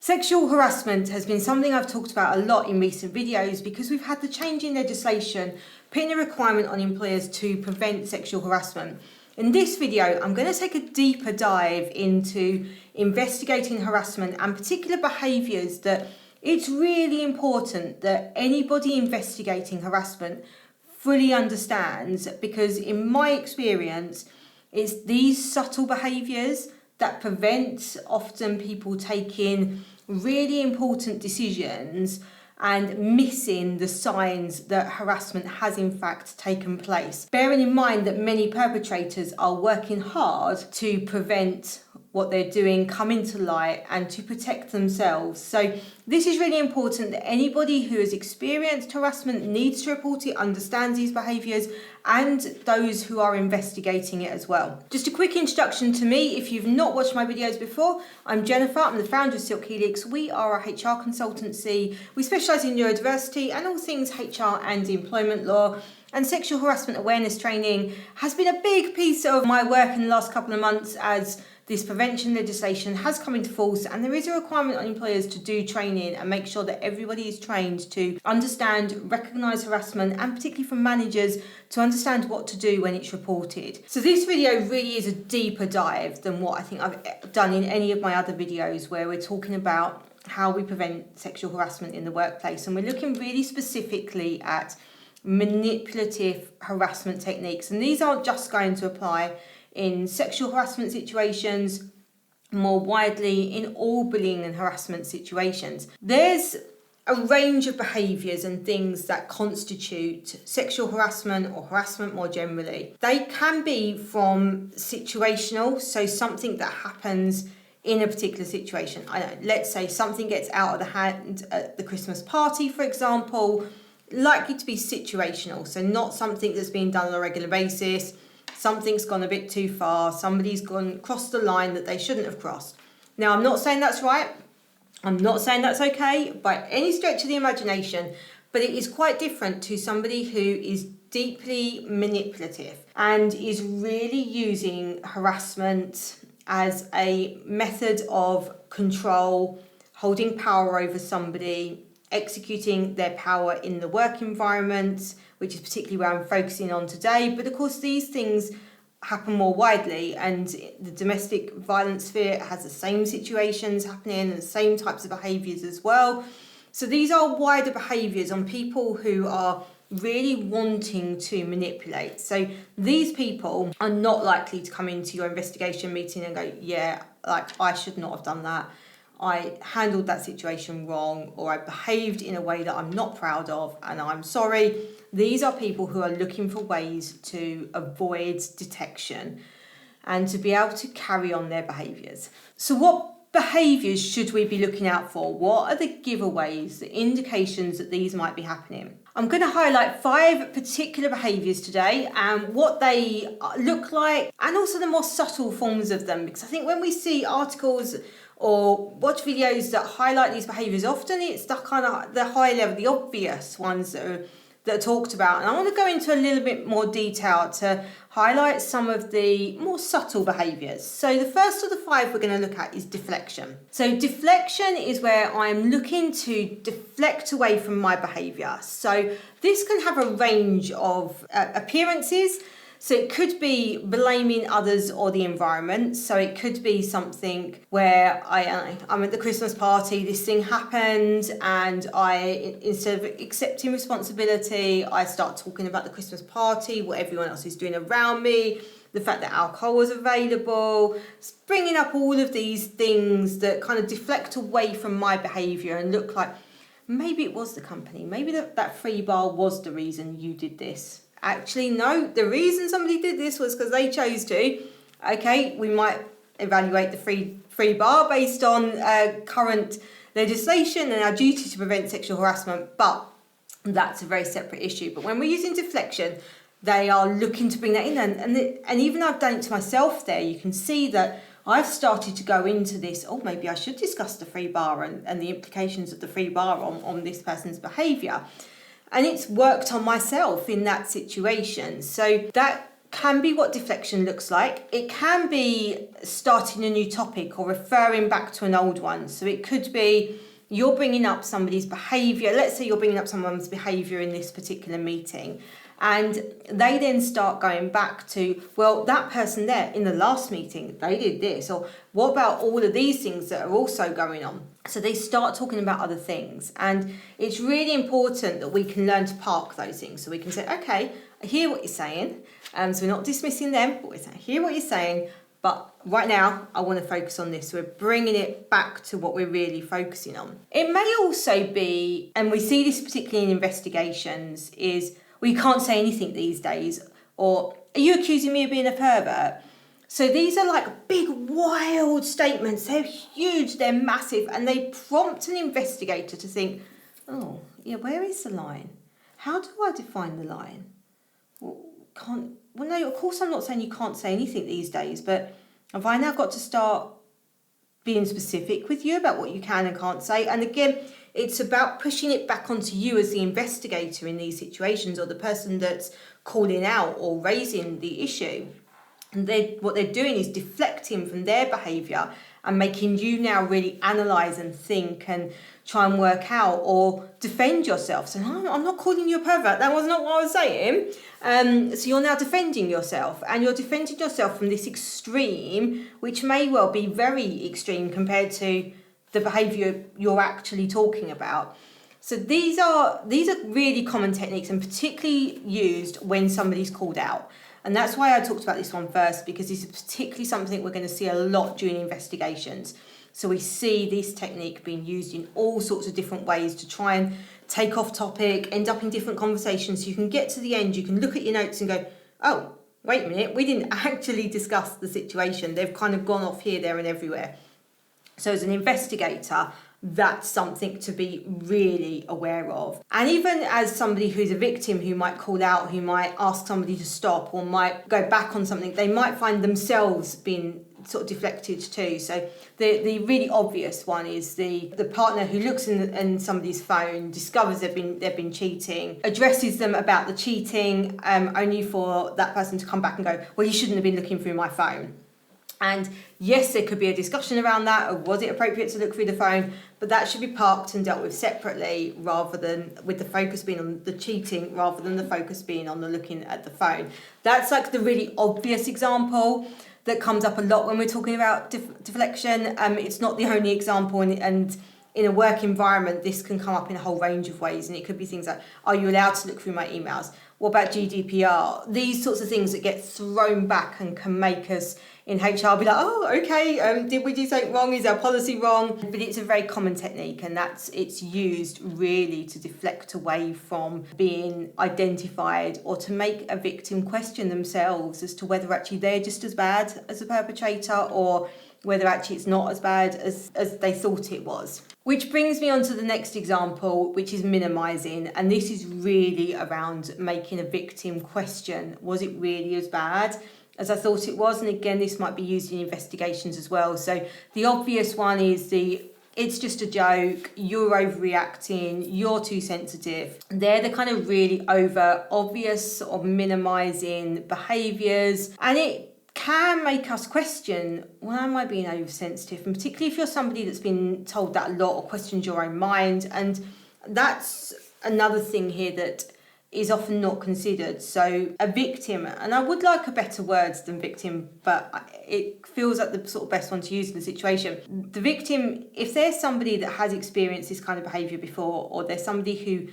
Sexual harassment has been something I've talked about a lot in recent videos because we've had the change in legislation putting a requirement on employers to prevent sexual harassment. In this video, I'm going to take a deeper dive into investigating harassment and particular behaviours that it's really important that anybody investigating harassment fully understands, because in my experience, it's these subtle behaviours that prevent often people taking really important decisions and missing the signs that harassment has in fact taken place. Bearing in mind that many perpetrators are working hard to prevent what they're doing coming to light and to protect themselves. So this is really important that anybody who has experienced harassment needs to report it, understands these behaviours, and those who are investigating it as well. Just a quick introduction to me. If you've not watched my videos before, I'm Jenefer. I'm the founder of Silk Helix. We are a HR consultancy. We specialise in neurodiversity and all things HR and employment law. And sexual harassment awareness training has been a big piece of my work in the last couple of months as this prevention legislation has come into force, and there is a requirement on employers to do training and make sure that everybody is trained to understand, recognise harassment, and particularly from managers to understand what to do when it's reported. So this video really is a deeper dive than what I think I've done in any of my other videos, where we're talking about how we prevent sexual harassment in the workplace, and we're looking really specifically at manipulative harassment techniques, and these aren't just going to apply in sexual harassment situations, more widely in all bullying and harassment situations. There's a range of behaviours and things that constitute sexual harassment or harassment more generally. They can be from situational, so something that happens in a particular situation. Let's say something gets out of the hand at the Christmas party, for example, likely to be situational, so not something that's being done on a regular basis. Something's gone a bit too far, somebody's crossed the line that they shouldn't have crossed. Now, I'm not saying that's right, I'm not saying that's okay by any stretch of the imagination, but it is quite different to somebody who is deeply manipulative and is really using harassment as a method of control, holding power over somebody, executing their power in the work environment, which is particularly where I'm focusing on today. But of course, these things happen more widely, and the domestic violence sphere has the same situations happening and the same types of behaviours as well. So these are wider behaviours on people who are really wanting to manipulate. So these people are not likely to come into your investigation meeting and go, yeah, like I should not have done that. I handled that situation wrong, or I behaved in a way that I'm not proud of and I'm sorry. These are people who are looking for ways to avoid detection and to be able to carry on their behaviours. So what behaviours should we be looking out for? What are the giveaways, the indications that these might be happening? I'm going to highlight 5 particular behaviours today and what they look like, and also the more subtle forms of them, because I think when we see articles or watch videos that highlight these behaviours, often it's the kind of the high level, the obvious ones that are talked about. And I want to go into a little bit more detail to highlight some of the more subtle behaviours. So the first of the 5 we're going to look at is deflection. So deflection is where I'm looking to deflect away from my behaviour. So this can have a range of appearances. So it could be blaming others or the environment. So it could be something where I'm at the Christmas party, this thing happened, and instead of accepting responsibility, I start talking about the Christmas party, what everyone else is doing around me, the fact that alcohol was available, bringing up all of these things that kind of deflect away from my behaviour and look like maybe it was the company, maybe that free bar was the reason you did this. Actually, no, the reason somebody did this was because they chose to. Okay, we might evaluate the free bar based on current legislation and our duty to prevent sexual harassment, but that's a very separate issue. But when we're using deflection, they are looking to bring that in. And even though I've done it to myself there, you can see that I've started to go into this, maybe I should discuss the free bar and the implications of the free bar on this person's behaviour. And it's worked on myself in that situation. So that can be what deflection looks like. It can be starting a new topic or referring back to an old one. So it could be you're bringing up somebody's behaviour. Let's say you're bringing up someone's behaviour in this particular meeting, and they then start going back to, well, that person there in the last meeting, they did this, or what about all of these things that are also going on? So they start talking about other things, and it's really important that we can learn to park those things. So we can say, okay, I hear what you're saying, so we're not dismissing them, but we're saying, I hear what you're saying, but right now I want to focus on this. So we're bringing it back to what we're really focusing on. It may also be, and we see this particularly in investigations, is we can't say anything these days, or are you accusing me of being a pervert? So these are like big, wild statements. They're huge, they're massive, and they prompt an investigator to think, oh, yeah, where is the line? How do I define the line? Well, no, of course I'm not saying you can't say anything these days, but have I now got to start being specific with you about what you can and can't say? And again, it's about pushing it back onto you as the investigator in these situations, or the person that's calling out or raising the issue. And what they're doing is deflecting from their behaviour and making you now really analyse and think and try and work out or defend yourself. So I'm not calling you a pervert. That was not what I was saying. So you're now defending yourself, and you're defending yourself from this extreme, which may well be very extreme compared to the behaviour you're actually talking about. So these are really common techniques, and particularly used when somebody's called out. And that's why I talked about this one first, because this is particularly something we're going to see a lot during investigations. So we see this technique being used in all sorts of different ways to try and take off topic, end up in different conversations. So you can get to the end, you can look at your notes and go, oh, wait a minute, we didn't actually discuss the situation. They've kind of gone off here, there and everywhere. So as an investigator, that's something to be really aware of. And even as somebody who's a victim who might call out, who might ask somebody to stop or might go back on something, they might find themselves being sort of deflected too. So the really obvious one is the partner who looks in somebody's phone, discovers they've been cheating, addresses them about the cheating, only for that person to come back and go, well, you shouldn't have been looking through my phone. And yes, there could be a discussion around that, or was it appropriate to look through the phone, but that should be parked and dealt with separately, rather than with the focus being on the cheating rather than the focus being on the looking at the phone. That's like the really obvious example that comes up a lot when we're talking about deflection. It's not the only example, and in a work environment, this can come up in a whole range of ways, and it could be things like, are you allowed to look through my emails? What about GDPR? These sorts of things that get thrown back and can make us in HR be like, oh, okay, did we do something wrong? Is our policy wrong? But it's a very common technique, and it's used really to deflect away from being identified, or to make a victim question themselves as to whether actually they're just as bad as the perpetrator, or whether actually it's not as bad as they thought it was. Which brings me on to the next example, which is minimising. And this is really around making a victim question, was it really as bad as I thought it was? And again, this might be used in investigations as well. So the obvious one is it's just a joke, you're overreacting, you're too sensitive. They're the kind of really over obvious or minimising behaviours. And it can make us question, well, am I being oversensitive? And particularly if you're somebody that's been told that a lot or questions your own mind. And that's another thing here that is often not considered. So a victim, and I would like a better words than victim, but it feels like the sort of best one to use in the situation. The victim, if there's somebody that has experienced this kind of behaviour before, or there's somebody who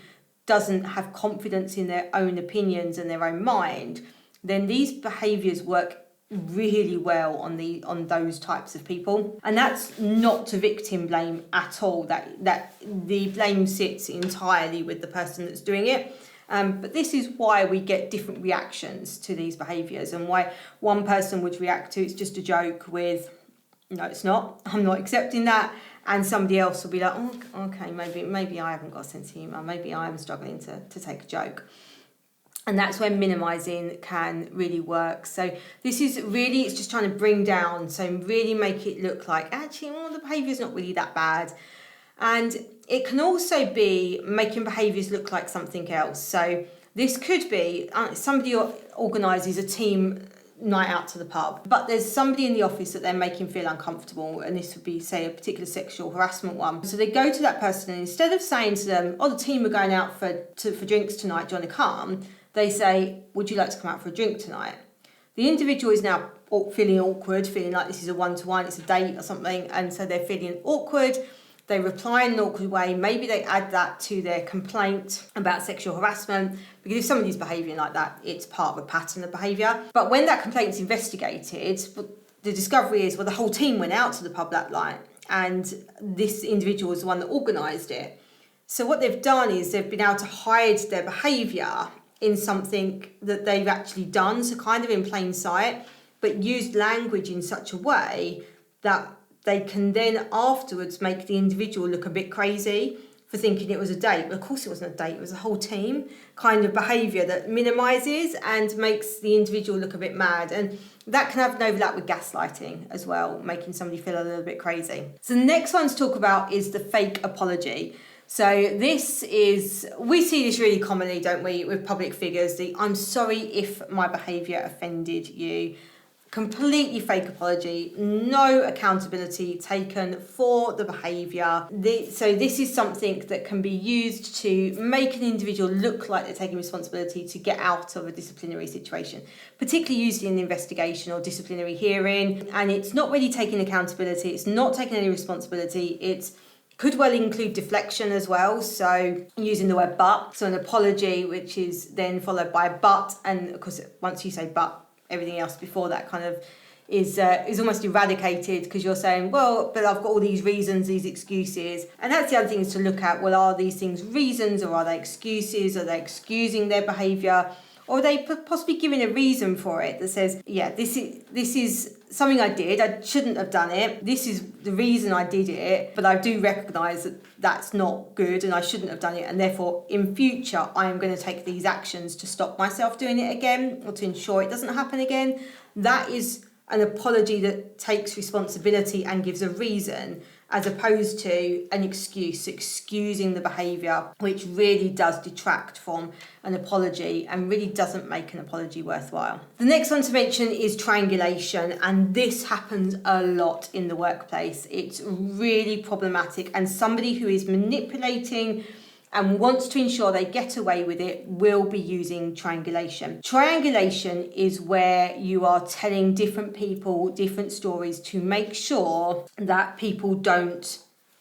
doesn't have confidence in their own opinions and their own mind, then these behaviours work really well on those types of people. And that's not to victim blame at all. That the blame sits entirely with the person that's doing it. But this is why we get different reactions to these behaviours, and why one person would react to it's just a joke with, no, it's not, I'm not accepting that, and somebody else will be like, oh, okay, maybe I haven't got a sense of humour, maybe I am struggling to take a joke. And that's where minimising can really work. So this is really, it's just trying to bring down, so really make it look like, actually, the behaviour's not really that bad. And it can also be making behaviours look like something else. So This could be somebody organises a team night out to the pub, but there's somebody in the office that they're making feel uncomfortable, and this would be, say, a particular sexual harassment one. So they go to that person, and instead of saying to them, oh, the team are going out for drinks tonight, do you want to come? They say, would you like to come out for a drink tonight? The individual is now feeling awkward, feeling like this is a one-to-one, it's a date or something, and so they're feeling awkward. They reply in an awkward way. Maybe they add that to their complaint about sexual harassment, because if somebody's behaving like that, it's part of a pattern of behaviour. But when that complaint's investigated, the discovery is, well, the whole team went out to the pub that night, and this individual was the one that organised it. So what they've done is they've been able to hide their behaviour in something that they've actually done, so kind of in plain sight, but used language in such a way that they can then afterwards make the individual look a bit crazy for thinking it was a date. But of course it wasn't a date, it was a whole team kind of behaviour that minimises and makes the individual look a bit mad. And that can have an overlap with gaslighting as well, making somebody feel a little bit crazy. So the next one to talk about is the fake apology. So we see this really commonly, don't we, with public figures, the I'm sorry if my behaviour offended you. Completely fake apology, no accountability taken for the behaviour. So this is something that can be used to make an individual look like they're taking responsibility to get out of a disciplinary situation, particularly used in an investigation or disciplinary hearing. And it's not really taking accountability, it's not taking any responsibility, it's could well include deflection as well, so using the word but, so an apology which is then followed by but, and of course once you say but, everything else before that kind of is almost eradicated, because you're saying, well, but I've got all these reasons, these excuses. And that's the other thing, is to look at, well, are these things reasons, or are they excuses? Are they excusing their behaviour? Or are they possibly giving a reason for it that says, yeah, this is something I did, I shouldn't have done it, this is the reason I did it, but I do recognise that that's not good and I shouldn't have done it, and therefore in future I am going to take these actions to stop myself doing it again, or to ensure it doesn't happen again. That is an apology that takes responsibility and gives a reason, as opposed to an excusing the behaviour, which really does detract from an apology and really doesn't make an apology worthwhile. The next one to mention is triangulation, and this happens a lot in the workplace. It's really problematic, and somebody who is manipulating and wants to ensure they get away with it will be using triangulation. Triangulation is where you are telling different people different stories to make sure that people don't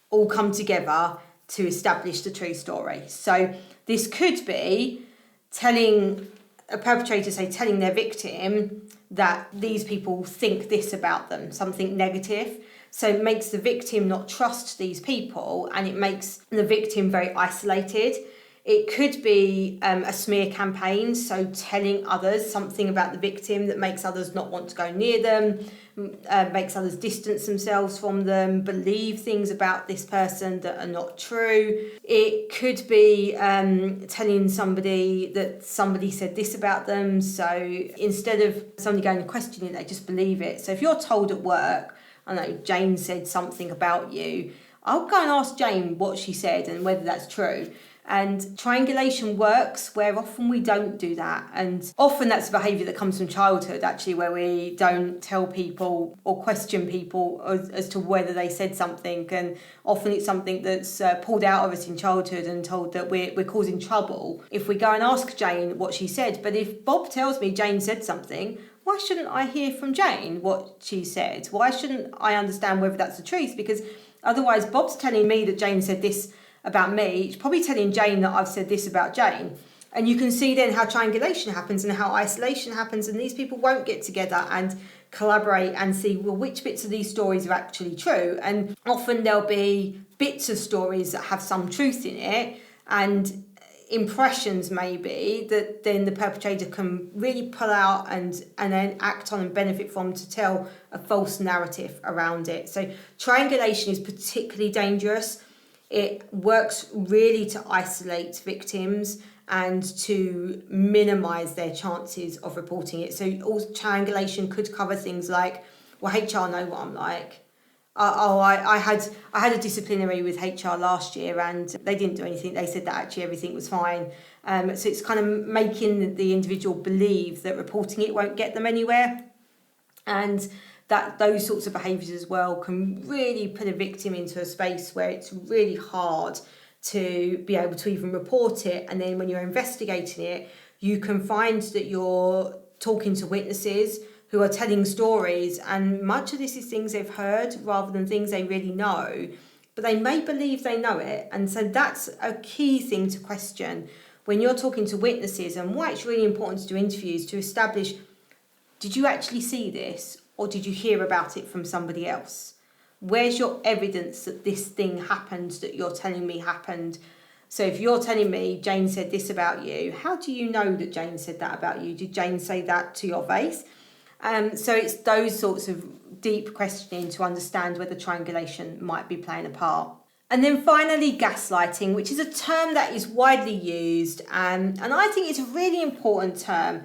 all come together to establish the true story. So this could be telling a perpetrator, telling their victim that these people think this about them, something negative. So it makes the victim not trust these people, and it makes the victim very isolated. It could be a smear campaign, so telling others something about the victim that makes others not want to go near them, makes others distance themselves from them, believe things about this person that are not true. It could be telling somebody that somebody said this about them, so instead of somebody going and questioning it, they just believe it. So if you're told at work, I know Jane said something about you, I'll go and ask Jane what she said and whether that's true. And triangulation works where often we don't do that. And often that's a behaviour that comes from childhood, actually, where we don't tell people or question people as to whether they said something. And often it's something that's pulled out of us in childhood and told that we're causing trouble if we go and ask Jane what she said. But if Bob tells me Jane said something, why shouldn't I hear from Jane what she said? Why shouldn't I understand whether that's the truth? Because otherwise Bob's telling me that Jane said this about me. It's probably telling Jane that I've said this about Jane. And you can see then how triangulation happens and how isolation happens, and these people won't get together and collaborate and see, well, which bits of these stories are actually true. And often there'll be bits of stories that have some truth in it, and impressions maybe that then the perpetrator can really pull out and then act on and benefit from to tell a false narrative around it. So triangulation is particularly dangerous. It works really to isolate victims and to minimise their chances of reporting it. So all triangulation could cover things like, well, HR know what I'm like. I had a disciplinary with HR last year and they didn't do anything. They said that actually everything was fine. So it's kind of making the individual believe that reporting it won't get them anywhere, and that those sorts of behaviours as well can really put a victim into a space where it's really hard to be able to even report it. And then when you're investigating it, you can find that you're talking to witnesses who are telling stories, and much of this is things they've heard rather than things they really know, but they may believe they know it. And so that's a key thing to question when you're talking to witnesses, and why it's really important to do interviews to establish, did you actually see this or did you hear about it from somebody else? Where's your evidence that this thing happened that you're telling me happened? So if you're telling me Jane said this about you, how do you know that Jane said that about you? Did Jane say that to your face? So it's those sorts of deep questioning to understand whether triangulation might be playing a part. And then finally, gaslighting, which is a term that is widely used, and I think it's a really important term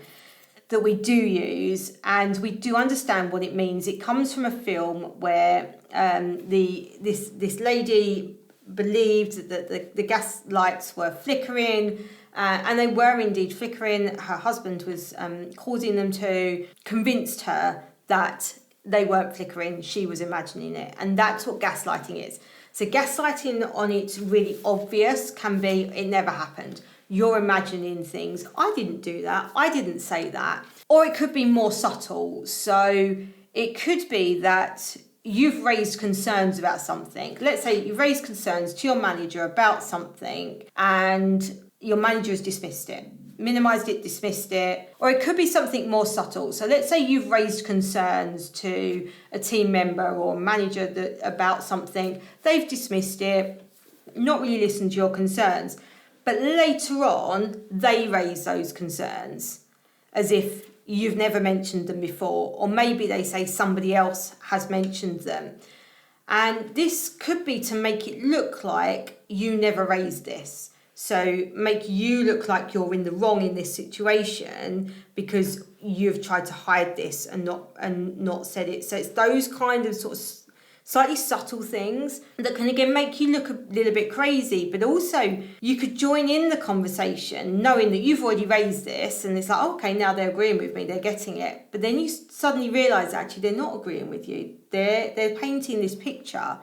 that we do use, and we do understand what it means. It comes from a film where this lady believed that the gas lights were flickering, and they were indeed flickering. Her husband was causing them to, convinced her that they weren't flickering, she was imagining it. And that's what gaslighting is. So gaslighting on its really obvious can be, it never happened. You're imagining things. I didn't do that. I didn't say that. Or it could be more subtle. So it could be that you've raised concerns about something. Let's say you've raised concerns to your manager about something and your manager has dismissed it, minimised it, dismissed it. Or it could be something more subtle. So let's say you've raised concerns to a team member or manager about something. They've dismissed it, not really listened to your concerns. But later on, they raise those concerns as if you've never mentioned them before, or maybe they say somebody else has mentioned them. And this could be to make it look like you never raised this. So make you look like you're in the wrong in this situation because you've tried to hide this and not said it. So it's those kind of sort of slightly subtle things that can again make you look a little bit crazy, but also you could join in the conversation knowing that you've already raised this and it's like, okay, now they're agreeing with me, they're getting it. But then you suddenly realise actually they're not agreeing with you. They're painting this picture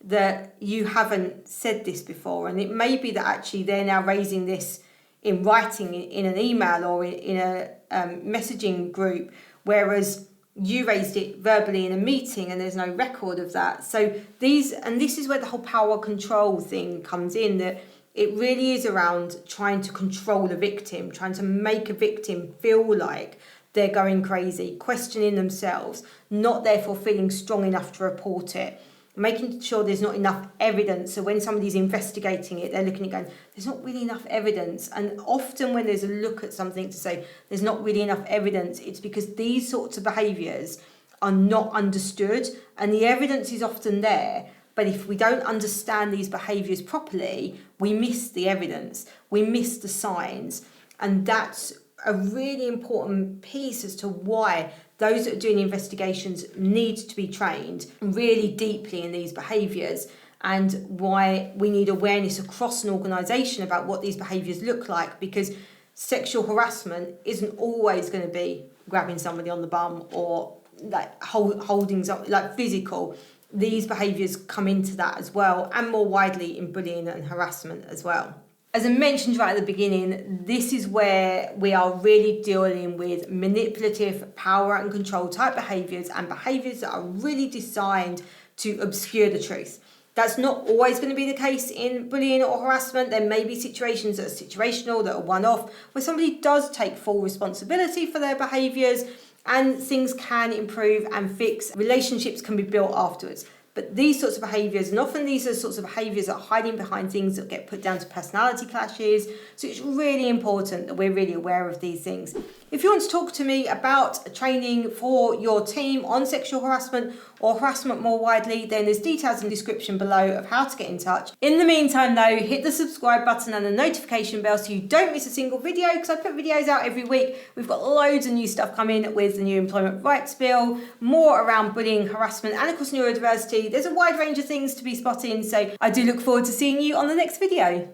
that you haven't said this before, and it may be that actually they're now raising this in writing in an email or in a messaging group, whereas you raised it verbally in a meeting and there's no record of that. So this is where the whole power control thing comes in, that it really is around trying to control a victim, trying to make a victim feel like they're going crazy, questioning themselves, not therefore feeling strong enough to report it, making sure there's not enough evidence. So when somebody's investigating it, they're looking at going, there's not really enough evidence. And often when there's a look at something to say there's not really enough evidence, it's because these sorts of behaviours are not understood, and the evidence is often there. But if we don't understand these behaviours properly, we miss the evidence, we miss the signs. And that's a really important piece as to why those that are doing investigations need to be trained really deeply in these behaviours, and why we need awareness across an organisation about what these behaviours look like, because sexual harassment isn't always going to be grabbing somebody on the bum or like holding something like physical. These behaviours come into that as well, and more widely in bullying and harassment as well. As I mentioned right at the beginning, this is where we are really dealing with manipulative power and control type behaviours, and behaviours that are really designed to obscure the truth. That's not always going to be the case in bullying or harassment. There may be situations that are situational, that are one-off, where somebody does take full responsibility for their behaviours and things can improve and fix. Relationships can be built afterwards. But these sorts of behaviours, and often these are sorts of behaviours that are hiding behind things that get put down to personality clashes. So it's really important that we're really aware of these things. If you want to talk to me about training for your team on sexual harassment or harassment more widely, then there's details in the description below of how to get in touch. In the meantime though, hit the subscribe button and the notification bell so you don't miss a single video, because I put videos out every week. We've got loads of new stuff coming with the new Employment Rights Bill, more around bullying, harassment and of course neurodiversity. there's a wide range of things to be spotting. So I do look forward to seeing you on the next video.